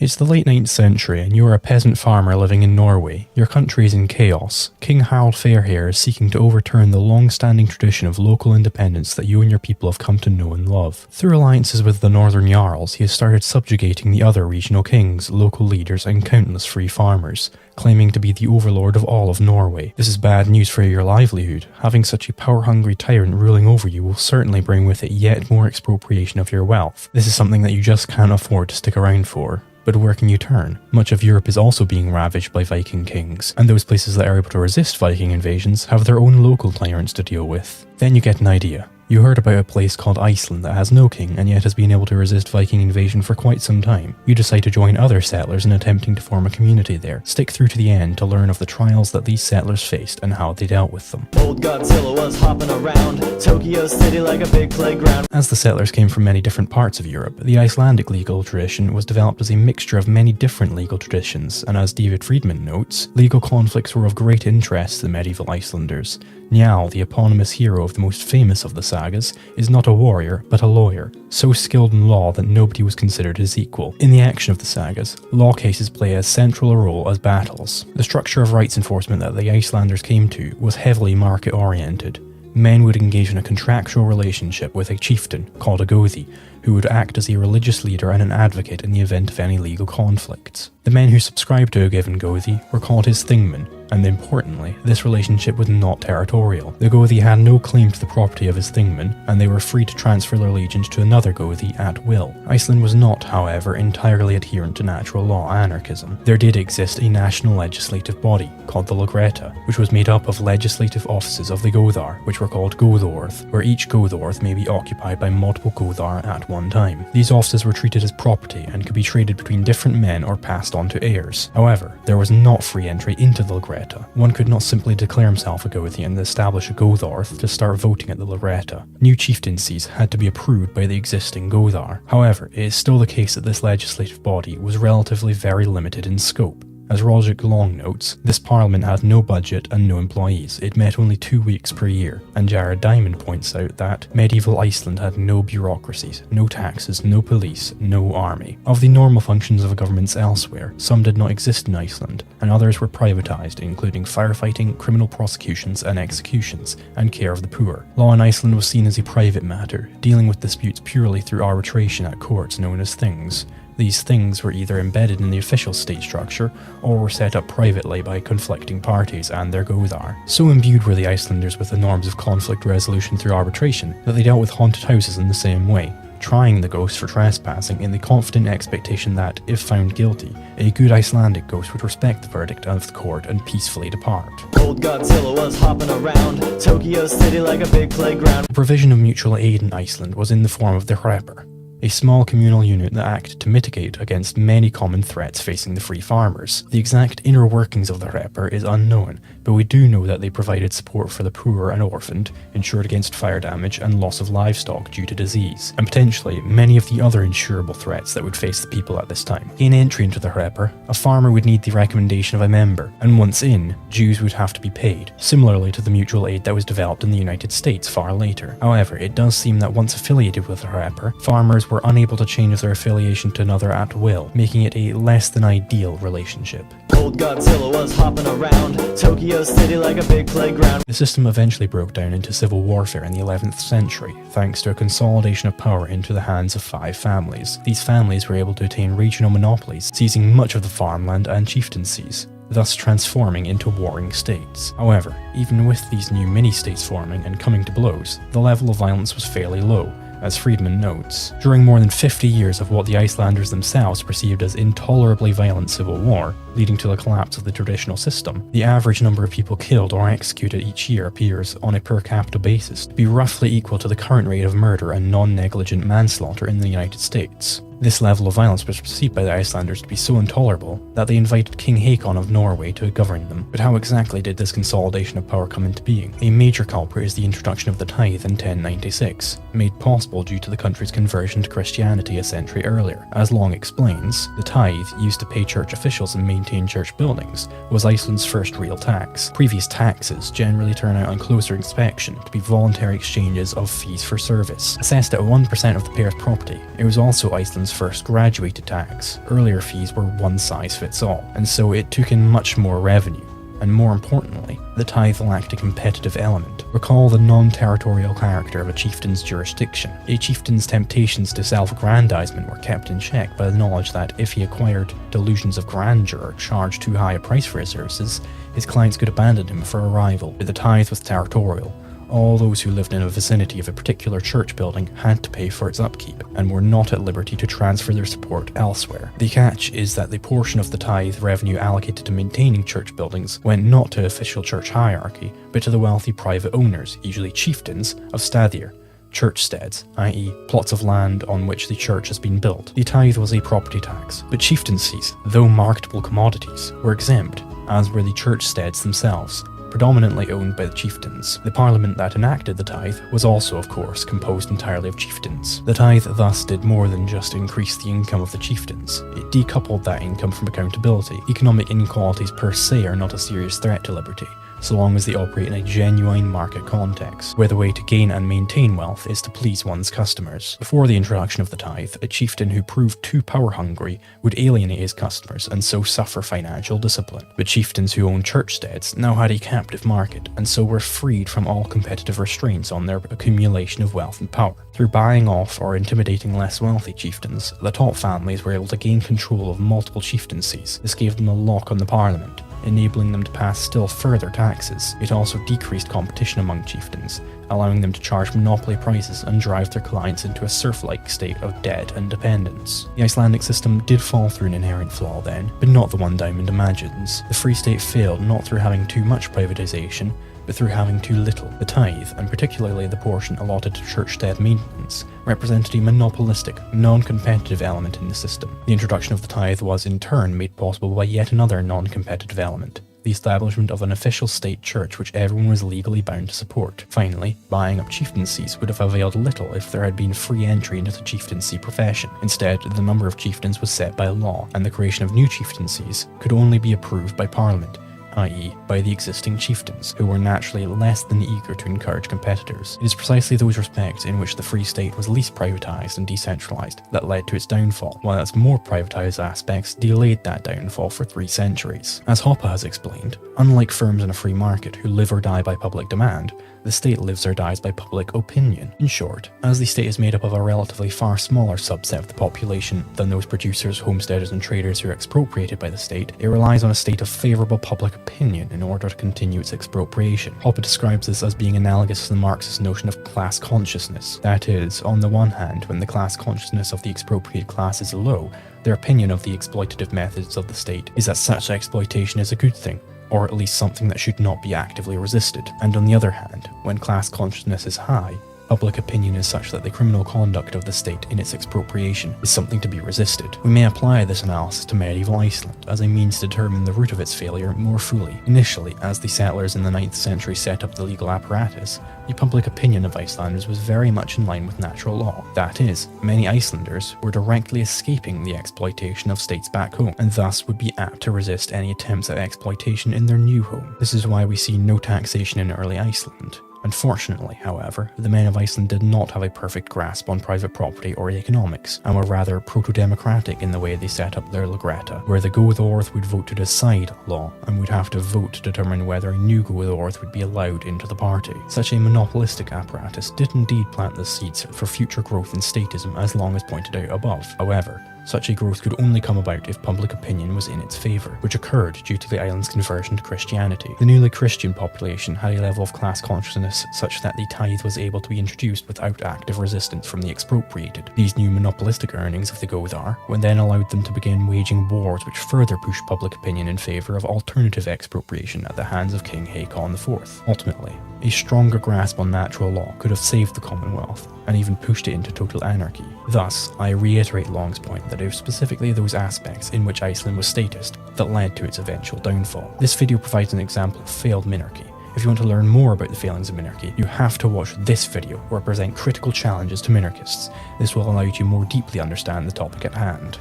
It's the late 9th century and you are a peasant farmer living in Norway. Your country is in chaos. King Harald Fairhair is seeking to overturn the long-standing tradition of local independence that you and your people have come to know and love. Through alliances with the northern jarls, he has started subjugating the other regional kings, local leaders and countless free farmers, claiming to be the overlord of all of Norway. This is bad news for your livelihood. Having such a power-hungry tyrant ruling over you will certainly bring with it yet more expropriation of your wealth. This is something that you just can't afford to stick around for. But where can you turn? Much of Europe is also being ravaged by Viking kings, and those places that are able to resist Viking invasions have their own local tyrants to deal with. Then you get an idea. You heard about a place called Iceland that has no king and yet has been able to resist Viking invasion for quite some time. You decide to join other settlers in attempting to form a community there. Stick through to the end to learn of the trials that these settlers faced and how they dealt with them. Old Godzilla was hopping around Tokyo City like a big playground. As the settlers came from many different parts of Europe, the Icelandic legal tradition was developed as a mixture of many different legal traditions, and as David Friedman notes, legal conflicts were of great interest to the medieval Icelanders. Njal, the eponymous hero of the most famous of the sagas, is not a warrior, but a lawyer, so skilled in law that nobody was considered his equal. In the action of the sagas, law cases play as central a role as battles. The structure of rights enforcement that the Icelanders came to was heavily market-oriented. Men would engage in a contractual relationship with a chieftain, called a gothi, who would act as a religious leader and an advocate in the event of any legal conflicts. The men who subscribed to a given gothi were called his thingmen, and importantly, this relationship was not territorial. The gothi had no claim to the property of his thingmen, and they were free to transfer their allegiance to another gothi at will. Iceland was not, however, entirely adherent to natural law anarchism. There did exist a national legislative body, called the Lagreta, which was made up of legislative offices of the Gothar, which were called Gothorth, where each Gothorth may be occupied by multiple Gothar at one time. These offices were treated as property and could be traded between different men or passed on to heirs. However, there was not free entry into the Lagreta. One could not simply declare himself a gothi and establish a Gothorth to start voting at the Lagreta. New chieftaincies had to be approved by the existing Gothar. However, it is still the case that this legislative body was relatively very limited in scope. As Rogic Long notes, this parliament had no budget and no employees. It met only 2 weeks per year, and Jared Diamond points out that medieval Iceland had no bureaucracies, no taxes, no police, no army. Of the normal functions of governments elsewhere, some did not exist in Iceland, and others were privatized, including firefighting, criminal prosecutions and executions, and care of the poor. Law in Iceland was seen as a private matter, dealing with disputes purely through arbitration at courts known as things. These things were either embedded in the official state structure, or were set up privately by conflicting parties and their Gothar. So imbued were the Icelanders with the norms of conflict resolution through arbitration, that they dealt with haunted houses in the same way, trying the ghost for trespassing in the confident expectation that, if found guilty, a good Icelandic ghost would respect the verdict of the court and peacefully depart. Old Godzilla was hopping around Tokyo City like a big playground. The provision of mutual aid in Iceland was in the form of the Hrepper, a small communal unit that acted to mitigate against many common threats facing the free farmers. The exact inner workings of the Hrepper is unknown, but we do know that they provided support for the poor and orphaned, ensured against fire damage and loss of livestock due to disease, and potentially many of the other insurable threats that would face the people at this time. To gain entry into the Hrepper, a farmer would need the recommendation of a member, and once in, dues would have to be paid, similarly to the mutual aid that was developed in the United States far later. However, it does seem that once affiliated with the Hrepper, farmers were unable to change their affiliation to another at will, making it a less than ideal relationship. Old Godzilla was hopping around Tokyo City like a big playground. The system eventually broke down into civil warfare in the 11th century, thanks to a consolidation of power into the hands of 5 families. These families were able to attain regional monopolies, seizing much of the farmland and chieftaincies, thus transforming into warring states. However, even with these new mini-states forming and coming to blows, the level of violence was fairly low. As Friedman notes, during more than 50 years of what the Icelanders themselves perceived as intolerably violent civil war, leading to the collapse of the traditional system, the average number of people killed or executed each year appears, on a per capita basis, to be roughly equal to the current rate of murder and non-negligent manslaughter in the United States. This level of violence was perceived by the Icelanders to be so intolerable that they invited King Haakon of Norway to govern them. But how exactly did this consolidation of power come into being? A major culprit is the introduction of the tithe in 1096, made possible due to the country's conversion to Christianity a century earlier. As Long explains, the tithe, used to pay church officials and maintain church buildings, was Iceland's first real tax. Previous taxes generally turn out on closer inspection to be voluntary exchanges of fees for service. Assessed at 1% of the payer's property, it was also Iceland's Iceland's first graduated tax. Earlier fees were one size fits all, and so it took in much more revenue. And more importantly, the tithe lacked a competitive element. Recall the non-territorial character of a chieftain's jurisdiction. A chieftain's temptations to self-aggrandizement were kept in check by the knowledge that if he acquired delusions of grandeur or charged too high a price for his services, his clients could abandon him for a rival. But the tithe was territorial. All those who lived in a vicinity of a particular church building had to pay for its upkeep, and were not at liberty to transfer their support elsewhere. The catch is that the portion of the tithe revenue allocated to maintaining church buildings went not to official church hierarchy, but to the wealthy private owners, usually chieftains, of staðir, churchsteads, i.e. plots of land on which the church has been built. The tithe was a property tax, but chieftaincies, though marketable commodities, were exempt, as were the churchsteads themselves, predominantly owned by the chieftains. The parliament that enacted the tithe was also, of course, composed entirely of chieftains. The tithe thus did more than just increase the income of the chieftains. It decoupled that income from accountability. Economic inequalities per se are not a serious threat to liberty, so long as they operate in a genuine market context, where the way to gain and maintain wealth is to please one's customers. Before the introduction of the tithe, a chieftain who proved too power-hungry would alienate his customers and so suffer financial discipline. But chieftains who owned churchsteads now had a captive market, and so were freed from all competitive restraints on their accumulation of wealth and power. Through buying off or intimidating less wealthy chieftains, the top families were able to gain control of multiple chieftaincies. This gave them a lock on the parliament, enabling them to pass still further taxes. It also decreased competition among chieftains, allowing them to charge monopoly prices and drive their clients into a serf-like state of debt and dependence. The Icelandic system did fall through an inherent flaw then, but not the one Diamond imagines. The Free State failed not through having too much privatization, but through having too little. The tithe, and particularly the portion allotted to churchstead maintenance, represented a monopolistic, non-competitive element in the system. The introduction of the tithe was in turn made possible by yet another non-competitive element: the establishment of an official state church which everyone was legally bound to support. Finally, buying up chieftaincies would have availed little if there had been free entry into the chieftaincy profession. Instead, the number of chieftains was set by law, and the creation of new chieftaincies could only be approved by Parliament, i.e. by the existing chieftains, who were naturally less than eager to encourage competitors. It is precisely those respects in which the Free State was least privatised and decentralised that led to its downfall, while its more privatised aspects delayed that downfall for 3 centuries. As Hoppe has explained, unlike firms in a free market who live or die by public demand, the state lives or dies by public opinion. In short, as the state is made up of a relatively far smaller subset of the population than those producers, homesteaders and traders who are expropriated by the state, it relies on a state of favourable public opinion in order to continue its expropriation. Hoppe describes this as being analogous to the Marxist notion of class consciousness. That is, on the one hand, when the class consciousness of the expropriated class is low, their opinion of the exploitative methods of the state is that such exploitation is a good thing, or at least something that should not be actively resisted. And on the other hand, when class consciousness is high, public opinion is such that the criminal conduct of the state in its expropriation is something to be resisted. We may apply this analysis to medieval Iceland as a means to determine the root of its failure more fully. Initially, as the settlers in the 9th century set up the legal apparatus, the public opinion of Icelanders was very much in line with natural law. That is, many Icelanders were directly escaping the exploitation of states back home, and thus would be apt to resist any attempts at exploitation in their new home. This is why we see no taxation in early Iceland. Unfortunately, however, the men of Iceland did not have a perfect grasp on private property or economics, and were rather proto-democratic in the way they set up their Lagretta, where the Goðorð would vote to decide law, and would have to vote to determine whether a new Goðorð would be allowed into the party. Such a monopolistic apparatus did indeed plant the seeds for future growth in statism as long as pointed out above. However, such a growth could only come about if public opinion was in its favour, which occurred due to the island's conversion to Christianity. The newly Christian population had a level of class consciousness such that the tithe was able to be introduced without active resistance from the expropriated. These new monopolistic earnings of the Goðar then allowed them to begin waging wars which further pushed public opinion in favour of alternative expropriation at the hands of King Haakon IV. Ultimately, a stronger grasp on natural law could have saved the Commonwealth, and even pushed it into total anarchy. Thus, I reiterate Long's point that it was specifically those aspects in which Iceland was statist that led to its eventual downfall. This video provides an example of failed minarchy. If you want to learn more about the failings of minarchy, you have to watch this video where I present critical challenges to minarchists. This will allow you to more deeply understand the topic at hand.